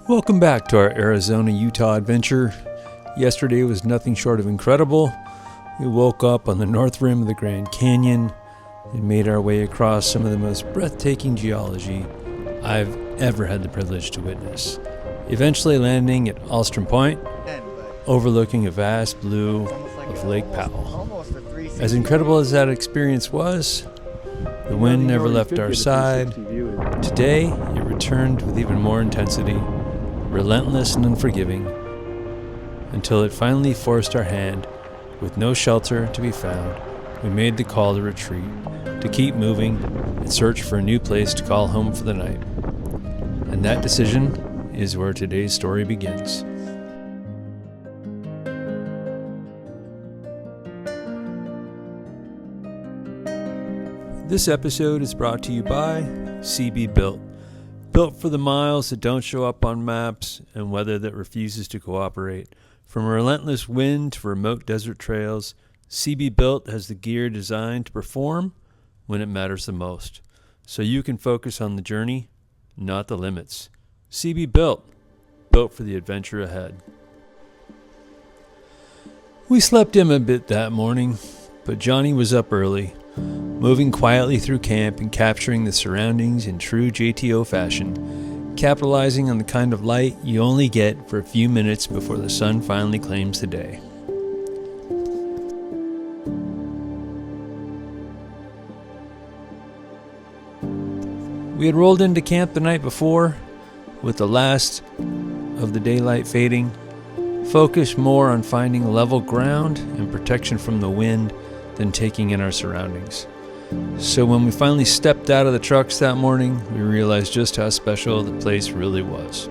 Welcome back to our Arizona-Utah adventure. Yesterday was nothing short of incredible. We woke up on the north rim of the Grand Canyon and made our way across some of the most breathtaking geology I've ever had the privilege to witness. Eventually landing at Alstrom Point, overlooking a vast blue of Lake Powell. As incredible as that experience was, the wind never left our side. Today, it returned with even more intensity, relentless and unforgiving, until it finally forced our hand. With no shelter to be found, we made the call to retreat, to keep moving and search for a new place to call home for the night. And that decision is where today's story begins. This episode is brought to you by CB Built. Built for the miles that don't show up on maps and weather that refuses to cooperate. From a relentless wind to remote desert trails, CB Built has the gear designed to perform when it matters the most. So you can focus on the journey, not the limits. CB Built. Built for the adventure ahead. We slept in a bit that morning, but Johnny was up early, moving quietly through camp and capturing the surroundings in true JTO fashion, capitalizing on the kind of light you only get for a few minutes before the sun finally claims the day. We had rolled into camp the night before, with the last of the daylight fading, focused more on finding level ground and protection from the wind than taking in our surroundings. So when we finally stepped out of the trucks that morning, we realized just how special the place really was.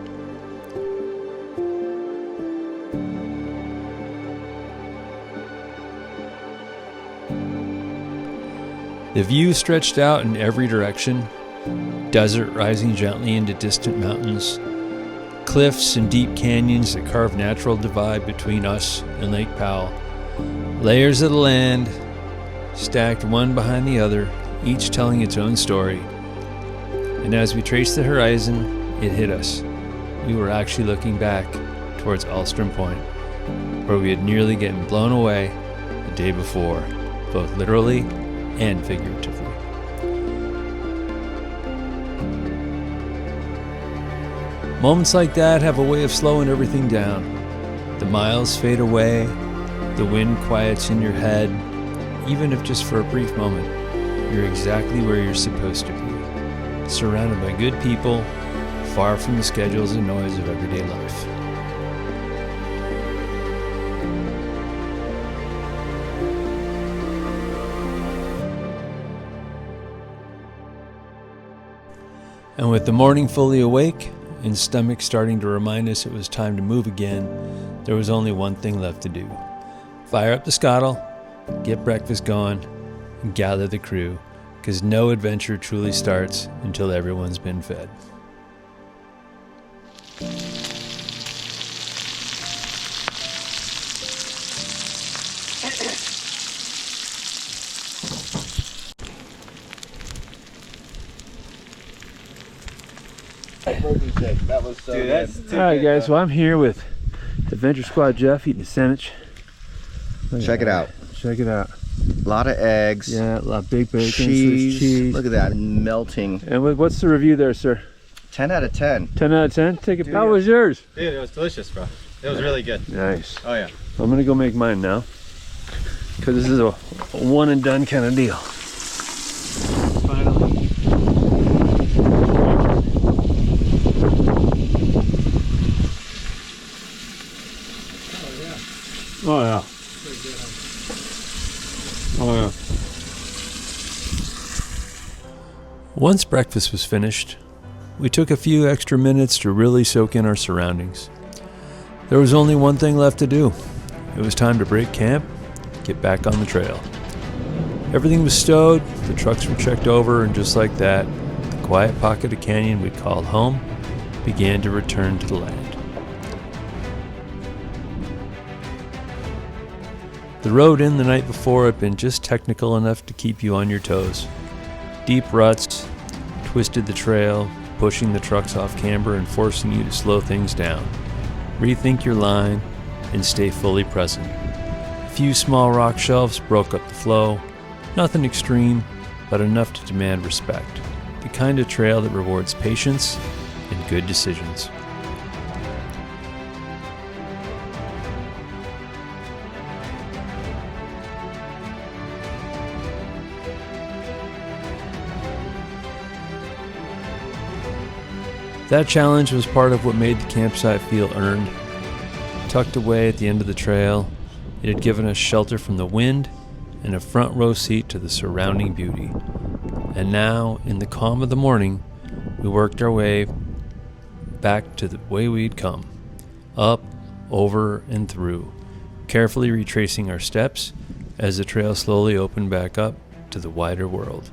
The view stretched out in every direction, desert rising gently into distant mountains, cliffs and deep canyons that carve natural divide between us and Lake Powell, layers of the land stacked one behind the other, each telling its own story. And as we traced the horizon, it hit us. We were actually looking back towards Alstrom Point, where we had nearly gotten blown away the day before, both literally and figuratively. Moments like that have a way of slowing everything down. The miles fade away, the wind quiets in your head. Even if just for a brief moment, you're exactly where you're supposed to be, surrounded by good people, far from the schedules and noise of everyday life. And with the morning fully awake and stomach starting to remind us it was time to move again, there was only one thing left to do. Fire up the scuttle, get breakfast going, and gather the crew, because no adventure truly starts until everyone's been fed. That was so good. Alright guys, well I'm here with Adventure Squad Jeff eating a sandwich. Check it out. Check it out. A lot of eggs. Yeah, a lot of big bacon, cheese. Look at that, melting. And what's the review there, sir? 10 out of 10. 10 out of 10? Take it. How was yours? Dude, it was delicious, bro. It was really good. Nice. Oh yeah. I'm gonna go make mine now, because this is a one and done kind of deal. Finally. Oh yeah. Oh yeah. Once breakfast was finished, we took a few extra minutes to really soak in our surroundings. There was only one thing left to do. It was time to break camp, get back on the trail. Everything was stowed, the trucks were checked over, and just like that, the quiet pocket of canyon we'd called home began to return to the land. The road in the night before had been just technical enough to keep you on your toes. Deep ruts twisted the trail, pushing the trucks off camber and forcing you to slow things down, rethink your line, and stay fully present. A few small rock shelves broke up the flow, nothing extreme, but enough to demand respect, the kind of trail that rewards patience and good decisions. That challenge was part of what made the campsite feel earned. Tucked away at the end of the trail, it had given us shelter from the wind and a front row seat to the surrounding beauty. And now, in the calm of the morning, we worked our way back to the way we'd come, up, over, and through, carefully retracing our steps as the trail slowly opened back up to the wider world.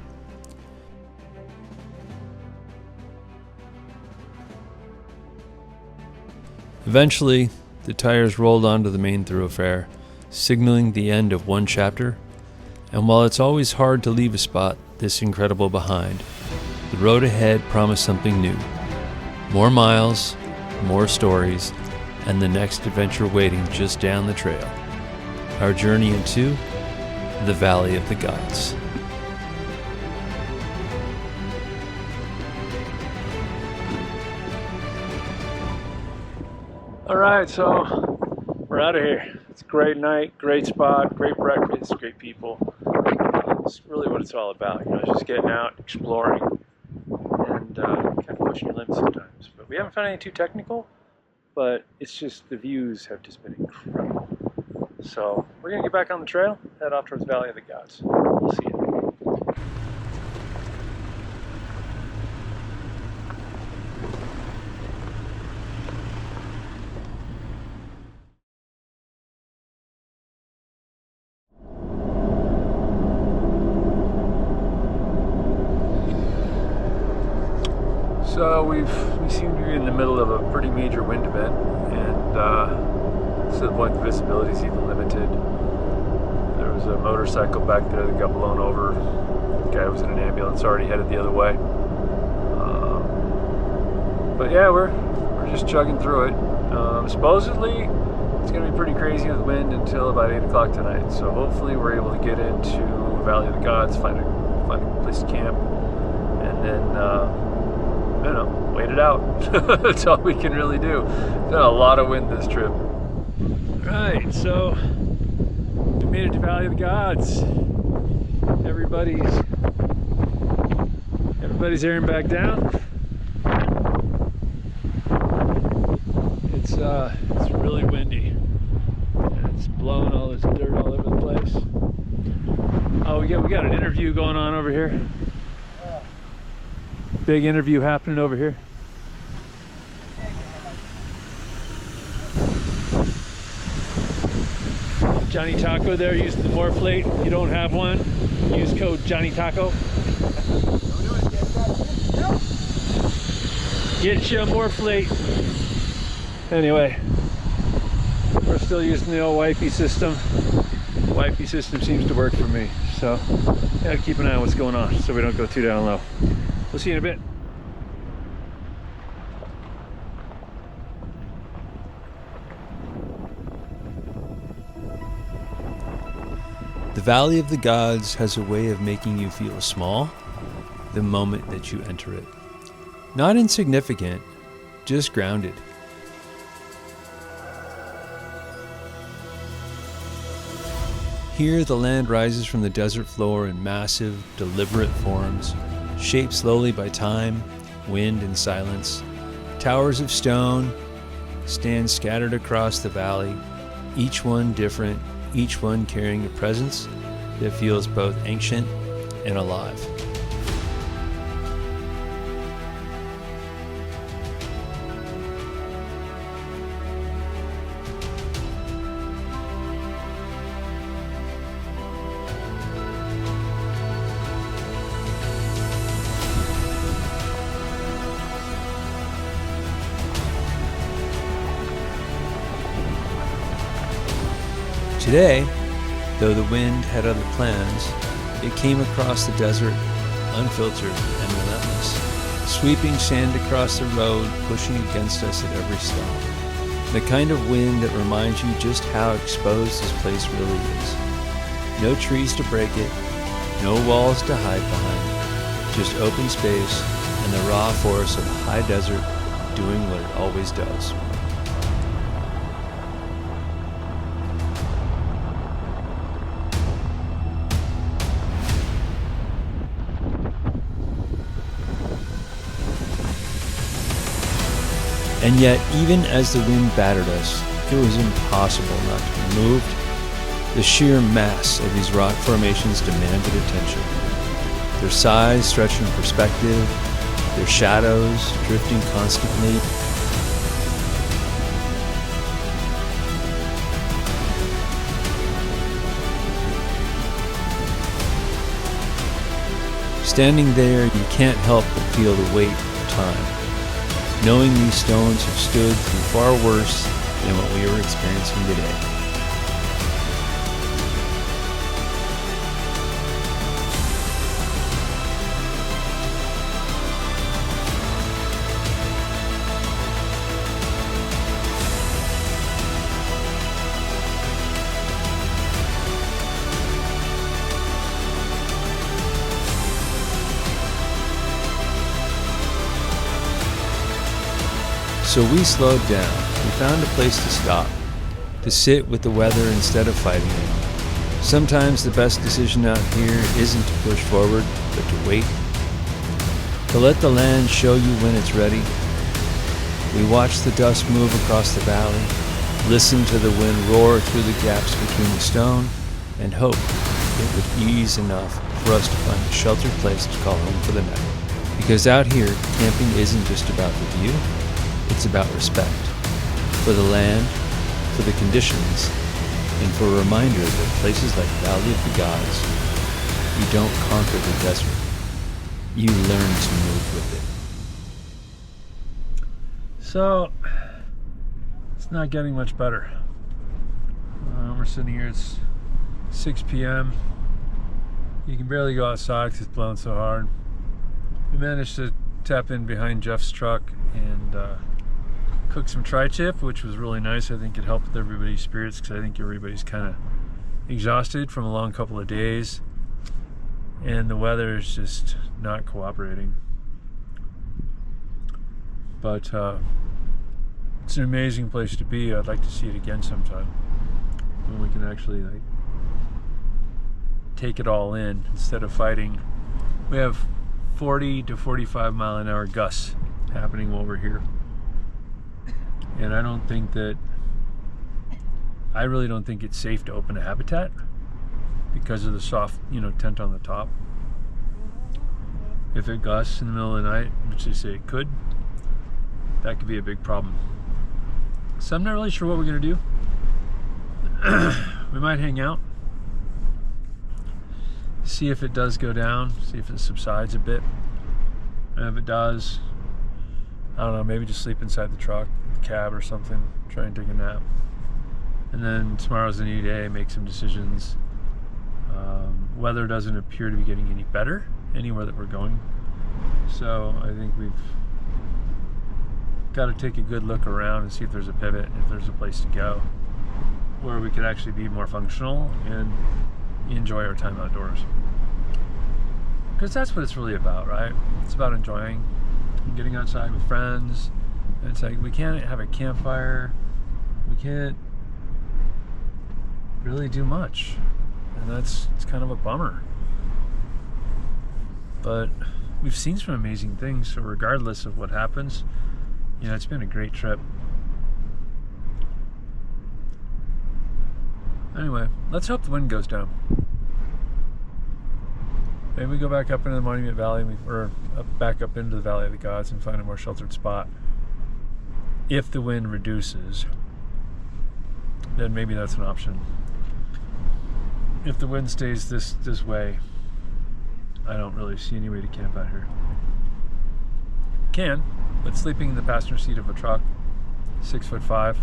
Eventually, the tires rolled onto the main thoroughfare, signaling the end of one chapter, and while it's always hard to leave a spot this incredible behind, the road ahead promised something new. More miles, more stories, and the next adventure waiting just down the trail. Our journey into the Valley of the Gods. All right, so we're out of here. It's a great night, great spot, great breakfast, great people. It's really what it's all about, just getting out, exploring, and kind of pushing your limits sometimes. But we haven't found anything too technical, but it's just the views have just been incredible. So we're gonna get back on the trail, head off towards Valley of the Gods. We'll see you. So we seem to be in the middle of a pretty major wind event, and to the point the visibility is even limited. There was a motorcycle back there that got blown over. The guy was in an ambulance already headed the other way. But yeah, we're just chugging through it. Supposedly it's going to be pretty crazy with wind until about 8 o'clock tonight. So hopefully we're able to get into Valley of the Gods, find a place to camp, and then wait it out. That's all we can really do. There's been a lot of wind this trip. Right, so we made it to Valley of the Gods. Everybody's airing back down. It's really windy. And it's blowing all this dirt all over the place. Oh, we got an interview going on over here. Big interview happening over here. Johnny Taco there using the more plate. If you don't have one, use code Johnny Taco. Get you a more plate. Anyway, we're still using the old wifey system. The wifey system seems to work for me, so gotta keep an eye on what's going on so we don't go too down low. We'll see you in a bit. The Valley of the Gods has a way of making you feel small the moment that you enter it. Not insignificant, just grounded. Here, the land rises from the desert floor in massive, deliberate forms, shaped slowly by time, wind, and silence. Towers of stone stand scattered across the valley, each one different, each one carrying a presence that feels both ancient and alive. Today, though the wind had other plans, it came across the desert unfiltered and relentless, sweeping sand across the road, pushing against us at every stop. The kind of wind that reminds you just how exposed this place really is. No trees to break it, no walls to hide behind, just open space and the raw force of a high desert doing what it always does. And yet, even as the wind battered us, it was impossible not to be moved. The sheer mass of these rock formations demanded attention. Their size stretched in perspective, their shadows drifting constantly. Standing there, you can't help but feel the weight of time, knowing these stones have stood through far worse than what we are experiencing today. So we slowed down. We found a place to stop, to sit with the weather instead of fighting it. Sometimes the best decision out here isn't to push forward, but to wait. To let the land show you when it's ready. We watched the dust move across the valley, listened to the wind roar through the gaps between the stone, and hoped it would ease enough for us to find a sheltered place to call home for the night. Because out here, camping isn't just about the view. It's about respect for the land, for the conditions, and for a reminder that places like Valley of the Gods, you don't conquer the desert, you learn to move with it. So, it's not getting much better. We're sitting here, it's 6 p.m. You can barely go outside because it's blowing so hard. We managed to tap in behind Jeff's truck and cook some tri-tip, which was really nice. I think it helped with everybody's spirits because I think everybody's kind of exhausted from a long couple of days and the weather is just not cooperating. But it's an amazing place to be. I'd like to see it again sometime when we can actually like take it all in instead of fighting. We have 40 to 45 mile an hour gusts happening while we're here. And I really don't think it's safe to open a habitat because of the soft, tent on the top. If it gusts in the middle of the night, which they say it could, that could be a big problem. So I'm not really sure what we're gonna do. We might hang out, see if it does go down, see if it subsides a bit. And if it does, I don't know, maybe just sleep inside the truck, cab or something, try and take a nap. And then tomorrow's a new day, make some decisions. Weather doesn't appear to be getting any better anywhere that we're going. So I think we've got to take a good look around and see if there's a pivot, if there's a place to go where we could actually be more functional and enjoy our time outdoors. Because that's what it's really about, right? It's about enjoying, getting outside with friends. And it's like, we can't have a campfire. We can't really do much. And it's kind of a bummer. But we've seen some amazing things. So regardless of what happens, it's been a great trip. Anyway, let's hope the wind goes down. Maybe we go back up into the Monument Valley, or back up into the Valley of the Gods and find a more sheltered spot. If the wind reduces, then maybe that's an option. If the wind stays this way, I don't really see any way to camp out here. Can, but sleeping in the passenger seat of a truck, 6'5",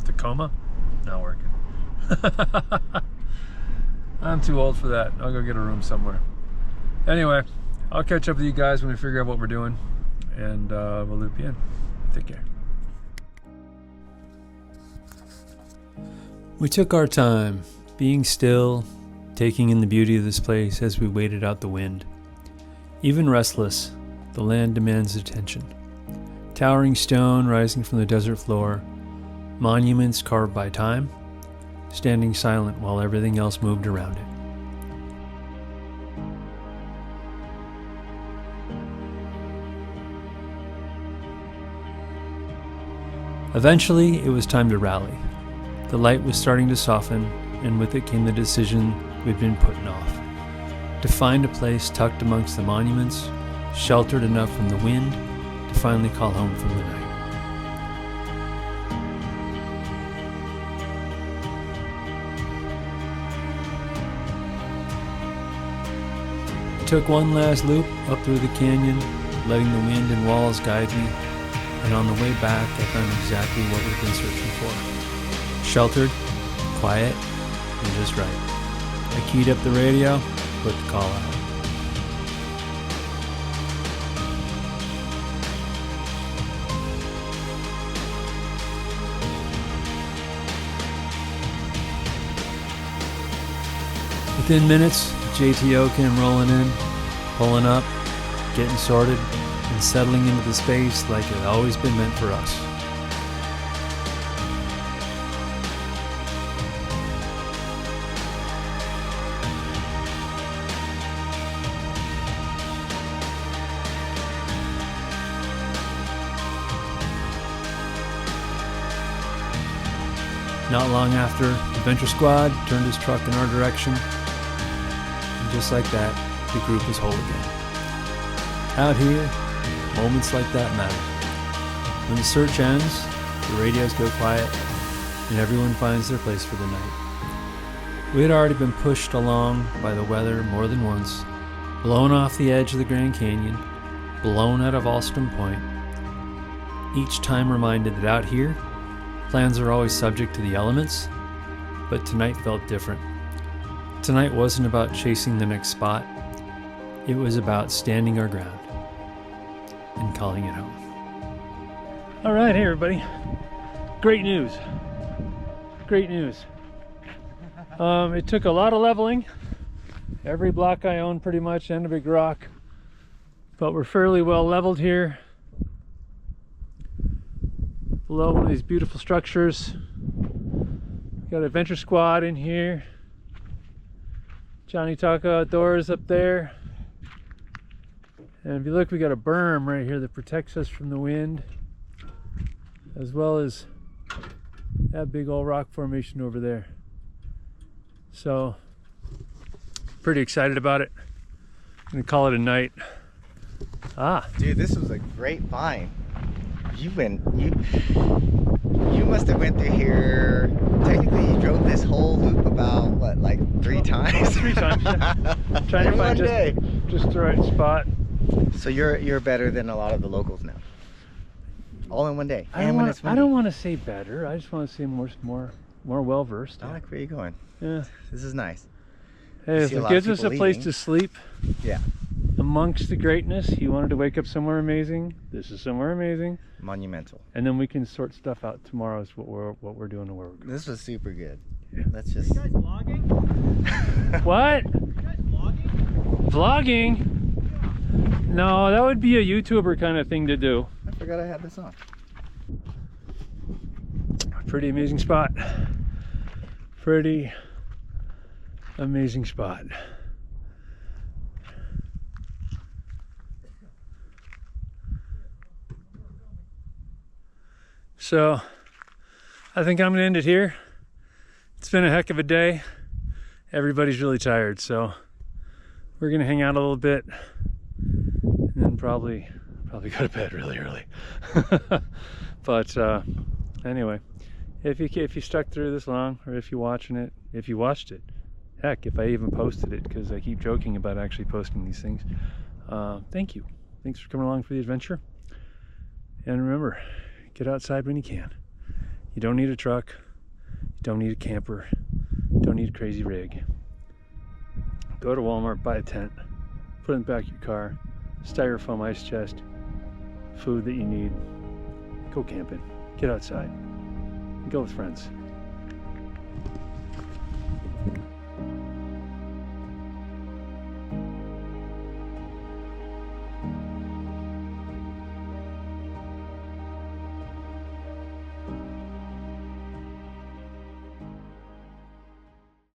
Tacoma, not working. I'm too old for that. I'll go get a room somewhere. Anyway, I'll catch up with you guys when we figure out what we're doing. and we'll loop you in. Take care. We took our time, being still, taking in the beauty of this place as we waited out the wind. Even restless, the land demands attention. Towering stone rising from the desert floor, monuments carved by time, standing silent while everything else moved around it. Eventually, it was time to rally. The light was starting to soften, and with it came the decision we'd been putting off. To find a place tucked amongst the monuments, sheltered enough from the wind, to finally call home from the night. I took one last loop up through the canyon, letting the wind and walls guide me, and on the way back I found exactly what we've been searching for. Sheltered, quiet, and just right. I keyed up the radio, put the call out. Within minutes, JTO came rolling in, pulling up, getting sorted, and settling into the space like it had always been meant for us. Not long after, the Adventure Squad turned his truck in our direction, and just like that, the group was whole again. Out here, moments like that matter. When the search ends, the radios go quiet, and everyone finds their place for the night. We had already been pushed along by the weather more than once, blown off the edge of the Grand Canyon, blown out of Alstrom Point. Each time reminded that out here, plans are always subject to the elements, but tonight felt different. Tonight wasn't about chasing the next spot. It was about standing our ground and calling it home. All right, hey everybody. Great news. Great news. It took a lot of leveling. Every block I own pretty much and a big rock, but we're fairly well leveled here. Below one of these beautiful structures. Got an Adventure Squad in here. Johnny Taco Outdoors up there. And if you look, we got a berm right here that protects us from the wind, as well as that big old rock formation over there. So, pretty excited about it. I'm gonna call it a night. Dude, this was a great find. You must have went through here. Technically, you drove this whole loop about what, like 3 times? 3 times. Yeah. Trying to find just the right spot. So you're better than a lot of the locals now. All in one day. I don't want to say better. I just want to say more well versed. I like where you're going. Yeah. This is nice. Hey, if it gives us a place to sleep. Yeah. Amongst the greatness, he wanted to wake up somewhere amazing. This is somewhere amazing. Monumental. And then we can sort stuff out tomorrow. Is what we're doing and where we're going. This was super good. Yeah. Let's just. Are you guys vlogging? What? Are you guys vlogging? Vlogging? No, that would be a YouTuber kind of thing to do. I forgot I had this on. Pretty amazing spot. Pretty amazing spot. So I think I'm gonna end it here. It's been a heck of a day. Everybody's really tired, so we're gonna hang out a little bit and then probably go to bed really early. But anyway, if you stuck through this long, or if you watched it, heck, if I even posted it, because I keep joking about actually posting these things, thank you. Thanks for coming along for the adventure. And remember, get outside when you can. You don't need a truck. You don't need a camper. You don't need a crazy rig. Go to Walmart, buy a tent, put it in the back of your car, styrofoam ice chest, food that you need. Go camping. Get outside. Go with friends.